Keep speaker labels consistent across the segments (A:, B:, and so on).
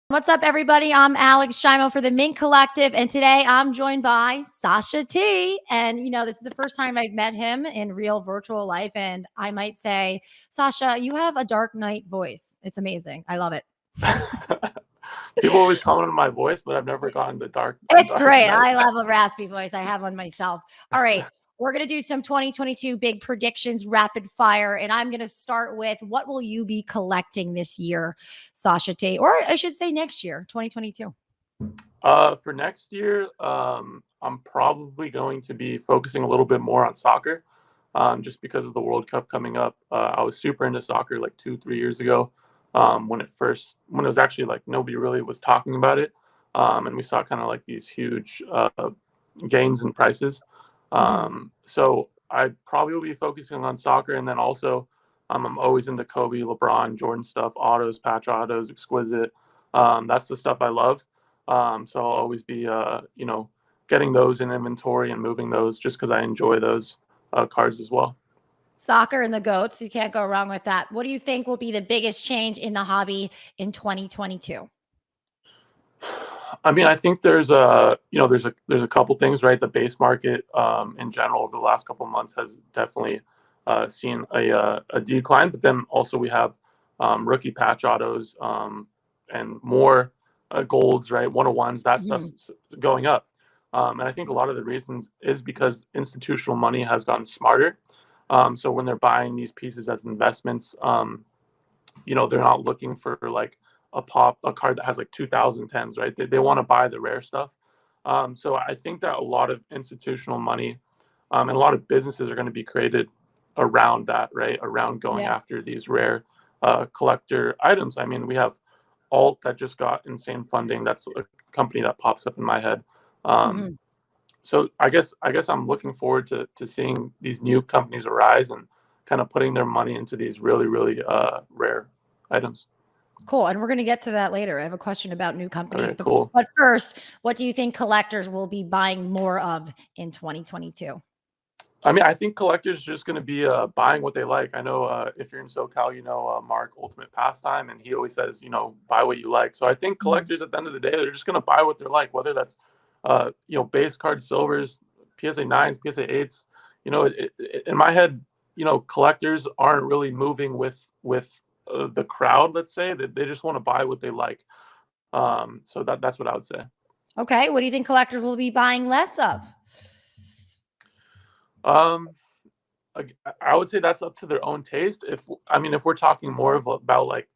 A: What's up, everybody? I'm Alex Giaimo for the Mint Collective, and today I'm joined by Sasha T. And, this is the first time I've met him in real virtual life, and I might say, Sasha, you have a dark night voice. It's amazing. I love it.
B: People always comment on my voice, but I've never gotten the dark.
A: It's great. I love a raspy voice. I have one myself. All right. We're going to do some 2022 big predictions, rapid fire. And I'm going to start with, what will you be collecting this year, Sasha T? Or I should say next year, 2022.
B: For next year, I'm probably going to be focusing a little bit more on soccer, just because of the World Cup coming up. I was super into soccer like 2-3 years ago, when it was actually like nobody really was talking about it. And we saw kind of like these huge gains in prices. So I probably will be focusing on soccer, and then also I'm always into Kobe, LeBron, Jordan stuff, autos, patch autos, exquisite. That's the stuff I love. So I'll always be getting those in inventory and moving those just because I enjoy those cards as well.
A: Soccer and the GOATs, you can't go wrong with that. What do you think will be the biggest change in the hobby in 2022?
B: I mean, I think there's a couple things, right? The base market in general over the last couple of months has definitely seen a decline, but then also we have rookie patch autos and more golds, right? 101s, that stuff's going up. And I think a lot of the reasons is because institutional money has gotten smarter. So when they're buying these pieces as investments, they're not looking for like a card that has like 2010s, right? They want to buy the rare stuff. So I think that a lot of institutional money and a lot of businesses are going to be created around that, right? Around going after these rare collector items. I mean, we have Alt that just got insane funding. That's a company that pops up in my head. So I guess I'm looking forward to seeing these new companies arise and kind of putting their money into these really, really rare items.
A: Cool. And we're going to get to that later. I have a question about new companies.
B: Okay, cool.
A: But first, what do you think collectors will be buying more of in 2022?
B: I mean, I think collectors are just going to be buying what they like. I know if you're in SoCal, Mark, Ultimate Pastime, and he always says, buy what you like. So I think collectors at the end of the day, they're just going to buy what they like, whether that's, base card silvers, PSA 9s, PSA 8s. In my head, collectors aren't really moving with the crowd, let's say. That they just want to buy what they like. So that's what I would say.
A: Okay. What do you think collectors will be buying less of?
B: I would say that's up to their own taste. If we're talking more about like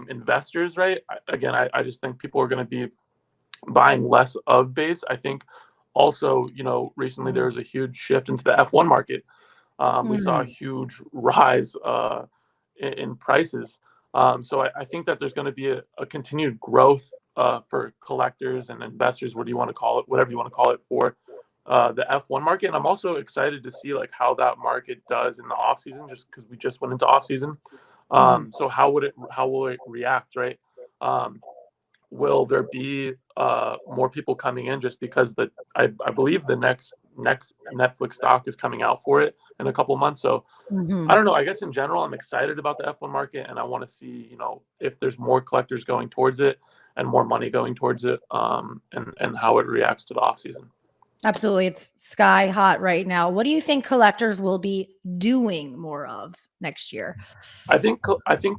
B: investors, right? I just think people are going to be buying less of base. I think also, recently there was a huge shift into the F1 market. We saw a huge rise in prices. So I think that there's going to be a continued growth for collectors and investors, what do you want to call it, whatever you want to call it, for the F1 market. And I'm also excited to see like how that market does in the off season, just because we just went into off season. So how will it react, right? Will there be more people coming in just because I believe the next Netflix doc is coming out for it in a couple of months. So I don't know. I guess in general, I'm excited about the F1 market, and I want to see, if there's more collectors going towards it and more money going towards it, and how it reacts to the off season.
A: Absolutely. It's sky hot right now. What do you think collectors will be doing more of next year?
B: I think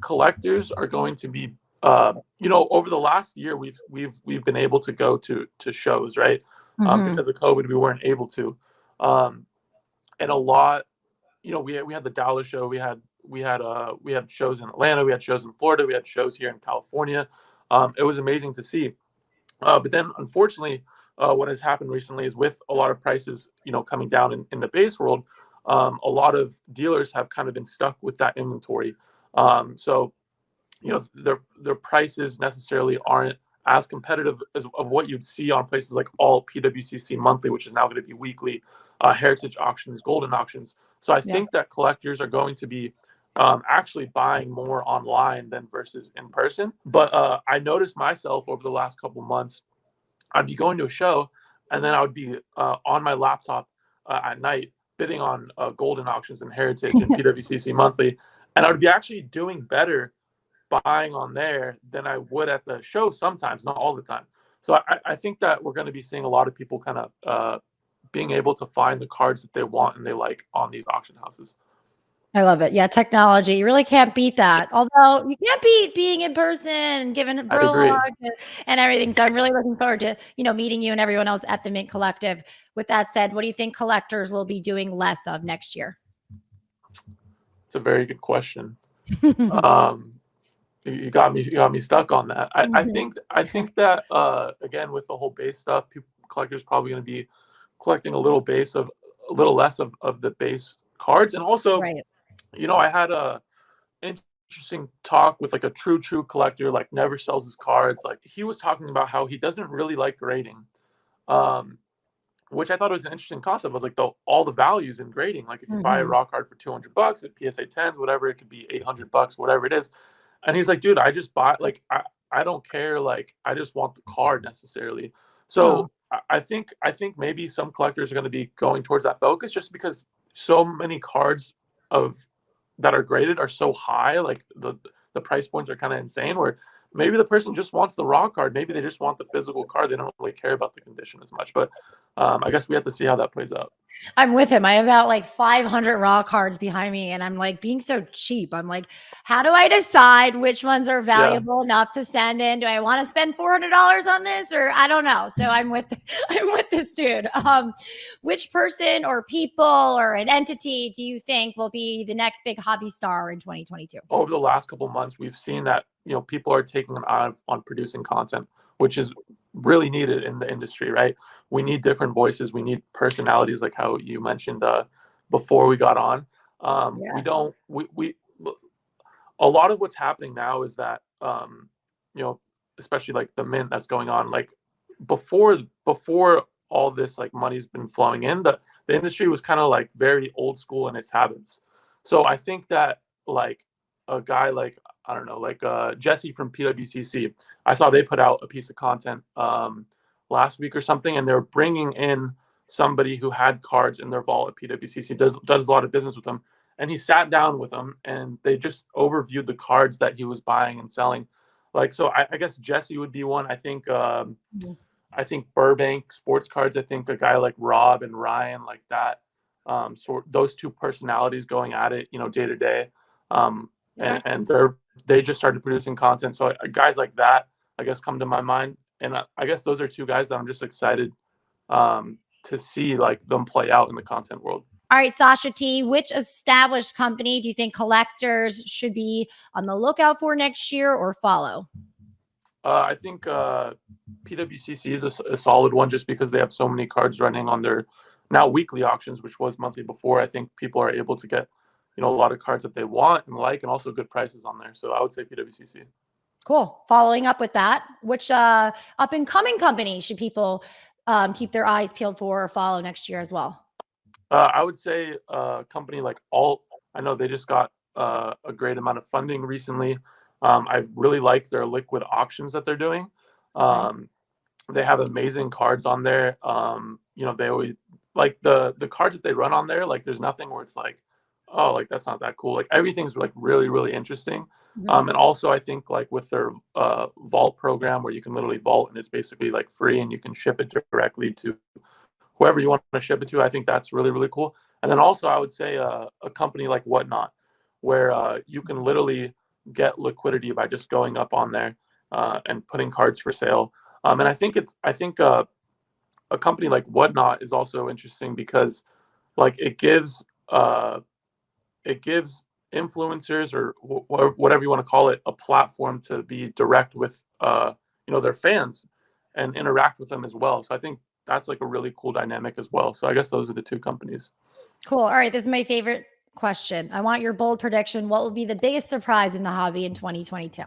B: collectors are going to be, over the last year, we've been able to go to shows, right? Because of COVID, we weren't able to, and a lot, we had the Dallas show, we had shows in Atlanta, we had shows in Florida, we had shows here in California. It was amazing to see, but then unfortunately, what has happened recently is with a lot of prices, coming down in the base world, a lot of dealers have kind of been stuck with that inventory. So, their prices necessarily aren't as competitive as of what you'd see on places like Alt, PWCC monthly, which is now going to be weekly, heritage auctions, golden auctions. So I think that collectors are going to be actually buying more online than versus in person. But I noticed myself over the last couple of months, I'd be going to a show, and then I would be on my laptop at night bidding on golden auctions and heritage and PWCC monthly, and I would be actually doing better buying on there than I would at the show sometimes, not all the time. So I think that we're going to be seeing a lot of people kind of being able to find the cards that they want and they like on these auction houses.
A: I love it. Yeah, technology. You really can't beat that. Although you can't beat being in person and giving
B: I'd
A: bro
B: agree.
A: and everything. So I'm really looking forward to, meeting you and everyone else at the Mint Collective. With that said, what do you think collectors will be doing less of next year?
B: It's a very good question. You got me stuck on that. I think that again, with the whole base stuff, collectors probably going to be collecting a little less of the base cards. And also,
A: right.
B: I had a interesting talk with like a true collector, like never sells his cards. Like he was talking about how he doesn't really like grading, which I thought was an interesting concept. Was like all the values in grading. Like if you buy a raw card for $200 at PSA 10s, whatever, it could be $800, whatever it is. And he's like, dude, I just bought, like, I don't care. Like, I just want the card necessarily. So I think maybe some collectors are going to be going towards that focus just because so many cards that are graded are so high. Like the price points are kind of insane, where maybe the person just wants the raw card. Maybe they just want the physical card. They don't really care about the condition as much. But I guess we have to see how that plays out.
A: I'm with him. I have about like 500 raw cards behind me, and I'm like being so cheap. I'm like, how do I decide which ones are valuable enough to send in? Do I want to spend $400 on this, or I don't know? So I'm with this dude. Which person or people or an entity do you think will be the next big hobby star in 2022?
B: Over the last couple of months, we've seen that people are taking an eye on producing content, which is really needed in the industry, right? We need different voices. We need personalities, like how you mentioned before we got on. We a lot of what's happening now is that especially like the mint that's going on, like before all this like money's been flowing in, the industry was kind of like very old school in its habits. So I think that like a guy like, I don't know, like Jesse from PWCC, I saw they put out a piece of content last week or something, and they're bringing in somebody who had cards in their vault at PWCC, does a lot of business with them, and he sat down with them and they just overviewed the cards that he was buying and selling. Like, so I guess Jesse would be one. I think Burbank Sports Cards, I think a guy like Rob and Ryan, like that, those two personalities going at it, day to day. And they just started producing content. So guys like that, I guess, come to my mind. And I guess those are two guys that I'm just excited to see like them play out in the content world.
A: All right, Sasha T, which established company do you think collectors should be on the lookout for next year or follow?
B: I think PWCC is a solid one just because they have so many cards running on their now weekly auctions, which was monthly before. I think people are able to get a lot of cards that they want and like, and also good prices on there. So I would say PWCC.
A: Cool. Following up with that, which up and coming company should people keep their eyes peeled for or follow next year as well?
B: I would say a company like Alt. I know they just got a great amount of funding recently. I really like their liquid auctions that they're doing. They have amazing cards on there. They always like the cards that they run on there. Like, there's nothing where it's like, oh, like that's not that cool. Like everything's like really, really interesting. And also I think like with their vault program where you can literally vault and it's basically like free and you can ship it directly to whoever you want to ship it to. I think that's really, really cool. And then also I would say a company like Whatnot, where you can literally get liquidity by just going up on there and putting cards for sale. And I think a company like Whatnot is also interesting because like it gives influencers or whatever you want to call it a platform to be direct with their fans and interact with them as well. So I think that's like a really cool dynamic as well. So I guess those are the two companies.
A: Cool. All right, this is my favorite question. I want your bold prediction. What will be the biggest surprise in the hobby in 2022?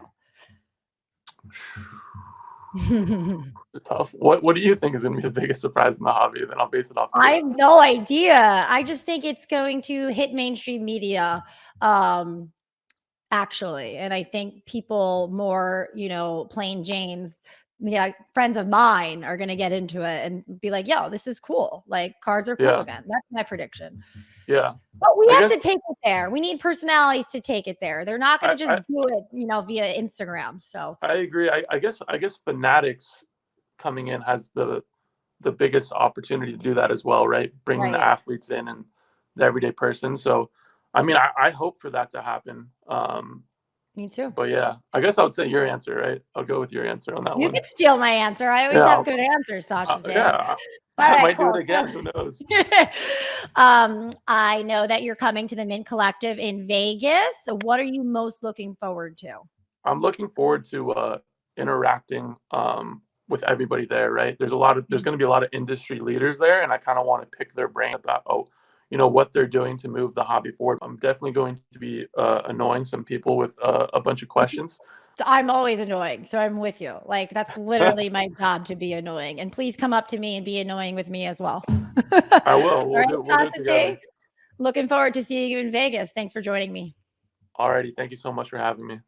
B: Tough. What do you think is going to be the biggest surprise in the hobby? Then I'll base it off.
A: I have no idea. I just think it's going to hit mainstream media, actually, and I think people more, plain Janes, friends of mine are going to get into it and be like, yo, this is cool. Like cards are cool again. That's my prediction.
B: Yeah.
A: But we have to take it there. We need personalities to take it there. They're not going to just do it, via Instagram. So
B: I agree. I guess Fanatics coming in has the biggest opportunity to do that as well, right? Bringing the athletes in and the everyday person. So, I mean, I hope for that to happen.
A: Me too.
B: But yeah, I guess I would say your answer, right? I'll go with your answer on that one.
A: You can steal my answer. I always have good answers, Sasha.
B: I might do it again. Who knows?
A: I know that you're coming to the Mint Collective in Vegas. So what are you most looking forward to?
B: I'm looking forward to interacting with everybody there, right? There's going to be a lot of industry leaders there, and I kind of want to pick their brain about, what they're doing to move the hobby forward. I'm definitely going to be annoying some people with a bunch of questions.
A: I'm always annoying, so I'm with you. Like, that's literally my job, to be annoying. And please come up to me and be annoying with me as well.
B: I will. We'll do it together.
A: Looking forward to seeing you in Vegas. Thanks for joining me.
B: Alrighty. Thank you so much for having me.